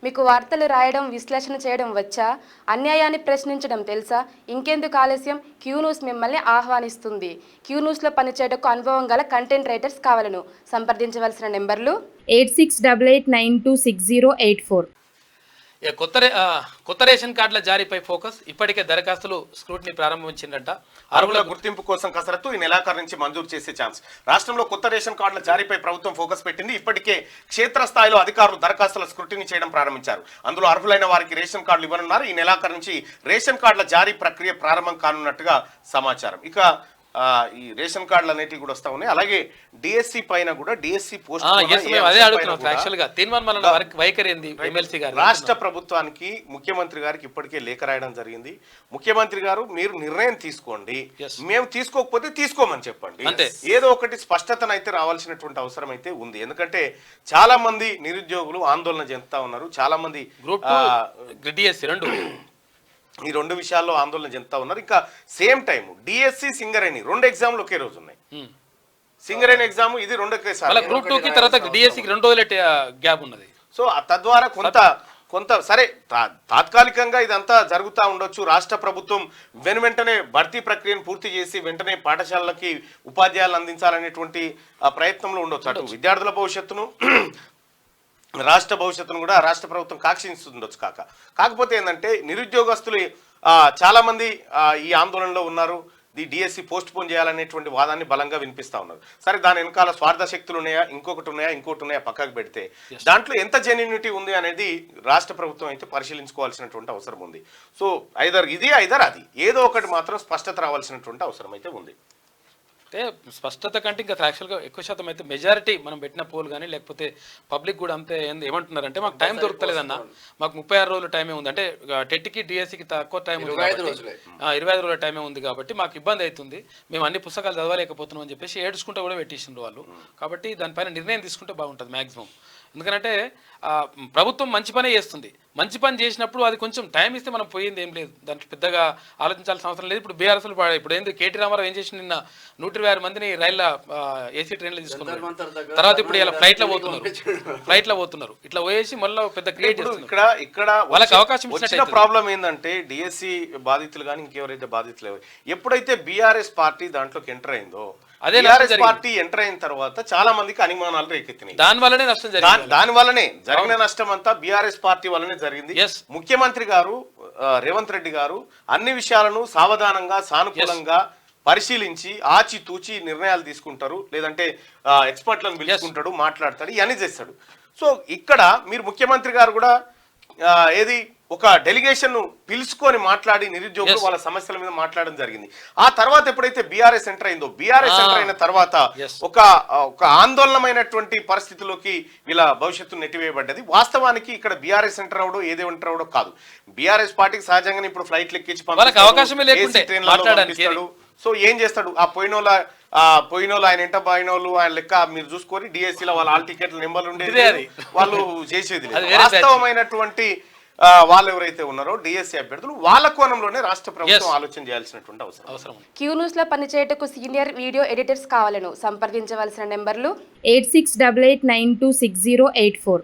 మీకు వార్తలు రాయడం, విశ్లేషణ చేయడం వచ్చా? అన్యాయాన్ని ప్రశ్నించడం తెలుసా? ఇంకెందుకు ఆలస్యం? క్యూ న్యూస్ మిమ్మల్ని ఆహ్వానిస్తుంది. క్యూ న్యూస్లో పనిచేయటకు అనుభవం గల కంటెంట్ రైటర్స్ కావాలను. సంప్రదించవలసిన నెంబర్లు 8688926084. కొత్త రేషన్ కార్డుల జారీపై ఫోకస్. ఇప్పటికే దరఖాస్తులు స్క్రూటినీ ప్రారంభించిందంట. అర్హుల గుర్తింపు కోసం కసరత్తు ఈ నెలాఖరు నుంచి మంజూరు చేసే ఛాన్స్. రాష్ట్రంలో కొత్త రేషన్ కార్డుల జారీపై ప్రభుత్వం ఫోకస్ పెట్టింది. ఇప్పటికే క్షేత్రస్థాయిలో అధికారులు దరఖాస్తుల స్క్రూటినీ చేయడం ప్రారంభించారు. అందులో అర్హులైన వారికి రేషన్ కార్డులు ఇవ్వనున్నారు. ఈ నెలాఖరు నుంచి రేషన్ కార్డుల జారీ ప్రక్రియ ప్రారంభం కానున్నట్టుగా సమాచారం. ఇక ఈ రేషన్ కార్డులు అనేటివి కూడా వస్తా ఉన్నాయి. అలాగే డిఎస్సి పైన కూడా డిఎస్సి పోస్ట్ రాష్ట్ర ప్రభుత్వానికి ముఖ్యమంత్రి గారికి ఇప్పటికే లేఖ రాయడం జరిగింది. ముఖ్యమంత్రి గారు మీరు నిర్ణయం తీసుకోండి, మేము తీసుకోకపోతే తీసుకోమని చెప్పండి. ఏదో ఒకటి స్పష్టతనైతే రావాల్సినటువంటి అవసరం అయితే ఉంది. ఎందుకంటే చాలా మంది నిరుద్యోగులు ఆందోళన చెందుతా ఉన్నారు. చాలా మంది ఈ రెండు విషయాల్లో ఆందోళన చెందుతా ఉన్నారు. ఇంకా సేమ్ టైం డిఎస్సి సింగరేణి రెండు ఎగ్జామ్లు ఒకే రోజు ఉన్నాయి. సింగరేణి ఎగ్జామ్ ఇది గ్యాప్ ఉన్నది. సో తద్వారా కొంత సరే తాత్కాలికంగా ఇదంతా జరుగుతూ ఉండొచ్చు. రాష్ట్ర ప్రభుత్వం వెంటనే భర్తీ ప్రక్రియను పూర్తి చేసి వెంటనే పాఠశాలలకి ఉపాధ్యాయులు అందించాలనేటువంటి ప్రయత్నంలో ఉండొచ్చు. అటు విద్యార్థుల భవిష్యత్తును రాష్ట్ర భవిష్యత్తును కూడా రాష్ట్ర ప్రభుత్వం కాక్షిస్తుండొచ్చు. కాకపోతే ఏంటంటే నిరుద్యోగస్తులు చాలా మంది ఈ ఆందోళనలో ఉన్నారు. ది డిఎస్సి పోస్ట్ పోన్ చేయాలనేటువంటి వాదాన్ని బలంగా వినిపిస్తా ఉన్నారు. సరే దాని వెనకాల స్వార్థ శక్తులు ఉన్నాయా, ఇంకొకటి ఉన్నాయా పక్కకు పెడితే దాంట్లో ఎంత జెన్యూనిటీ ఉంది అనేది రాష్ట్ర ప్రభుత్వం అయితే పరిశీలించుకోవాల్సినటువంటి అవసరం ఉంది. సో ఐదర్ అది ఏదో ఒకటి మాత్రం స్పష్టత రావాల్సినటువంటి అవసరం అయితే ఉంది. అంటే స్పష్టత కంటే ఇంకా యాక్చువల్గా ఎక్కువ శాతం అయితే మెజారిటీ మనం పెట్టిన పోల్ కానీ లేకపోతే పబ్లిక్ కూడా అంతే ఏమంటున్నారంటే మాకు టైం దొరకలేదన్న, మాకు 36 రోజుల టైమే ఉంది. అంటే టెట్కి డిఎస్సికి తక్కువ టైం ఉంది, 25 రోజుల టైమే ఉంది కాబట్టి మాకు ఇబ్బంది అవుతుంది, మేము అన్ని పుస్తకాలు చదవలేకపోతున్నాం అని చెప్పేసి ఏడ్చుకుంటూ కూడా పెట్టేసిండ్రు వాళ్ళు. కాబట్టి దానిపైన నిర్ణయం తీసుకుంటే బాగుంటుంది మ్యాక్సిమం. ఎందుకంటే ప్రభుత్వం మంచి పనే చేస్తుంది. మంచి పని చేసినప్పుడు అది కొంచెం టైం ఇస్తే మనం పోయింది ఏం లేదు, దాంట్లో పెద్దగా ఆలోచించాల్సిన అవసరం లేదు. ఇప్పుడు బీఆర్ఎస్లు ఇప్పుడు ఏంది కేటీ రామారావు ఏం చేసి నిన్న 126 మందిని రైళ్ళ ఏసీ ట్రైన్లో తీసుకున్నారు. తర్వాత ఇప్పుడు ఇలా ఫ్లైట్లో పోతున్నారు. ఇట్లా పోయేసి మళ్ళీ పెద్ద క్రియేట్ చేస్తున్నారు. ఇక్కడ వాళ్ళకి అవకాశం వచ్చిన ప్రాబ్లం ఏంటంటే డిఎస్సి బాధితులు కానీ ఇంకెవరైతే బాధితులు ఎప్పుడైతే బీఆర్ఎస్ పార్టీ దాంట్లోకి ఎంటర్ అయిందో, అదే పార్టీ ఎంటర్ అయిన తర్వాత చాలా మందికి అనుమానాలు రేకెత్తినాయి. దాని వల్లనే జరిగిన నష్టం అంతా బీఆర్ఎస్ పార్టీ వల్లనే జరిగింది. ముఖ్యమంత్రి గారు రేవంత్ రెడ్డి గారు అన్ని విషయాలను సావధానంగా సానుకూలంగా పరిశీలించి ఆచితూచి నిర్ణయాలు తీసుకుంటారు. లేదంటే ఎక్స్పర్ట్లను పిలుచుకుంటాడు, మాట్లాడతాడు, ఇవన్నీ చేస్తాడు. సో ఇక్కడ మీరు ముఖ్యమంత్రి గారు కూడా ఏది ఒక డెలిగేషన్ ను పిలుచుకొని మాట్లాడి నిరుద్యోగులు వాళ్ళ సమస్యల మీద మాట్లాడడం జరిగింది. ఆ తర్వాత ఎప్పుడైతే బీఆర్ఎస్ ఎంటర్ అయిందో, బీఆర్ఎస్ ఎంటర్ అయిన తర్వాత ఒక ఆందోళనమైనటువంటి పరిస్థితిలోకి వీళ్ళ భవిష్యత్తు నెట్టివేయబడ్డది. వాస్తవానికి ఇక్కడ బీఆర్ఎస్ ఎంటర్ అవడో ఏదే ఎంటర్ అవడో కాదు. బీఆర్ఎస్ పార్టీకి సహజంగానే ఇప్పుడు ఫ్లైట్లు ఎక్కించి పంపిస్తాడు. సో ఏం చేస్తాడు, ఆ పోయినోళ్ళు ఆయన ఎంట పోయినోళ్ళు ఆయన లెక్క మీరు చూసుకొని డిఎస్సీలో వాళ్ళ ఆల్ టికెట్ల నెంబర్లు ఉండేది, వాళ్ళు చేసేది వాస్తవమైనటువంటి వాళ్ళు ఎవరైతే ఉన్నారో డిఎస్సీ అభ్యర్థులు వాళ్ళ కోణంలోనే రాష్ట్ర ప్రభుత్వం ఆలోచన చేయాల్సినటువంటి అవసరం. క్యూ న్యూస్ లో పనిచేయటకు సీనియర్ వీడియో ఎడిటర్స్ కావాలను. సంప్రదించవలసిన నెంబర్లు 8688926084.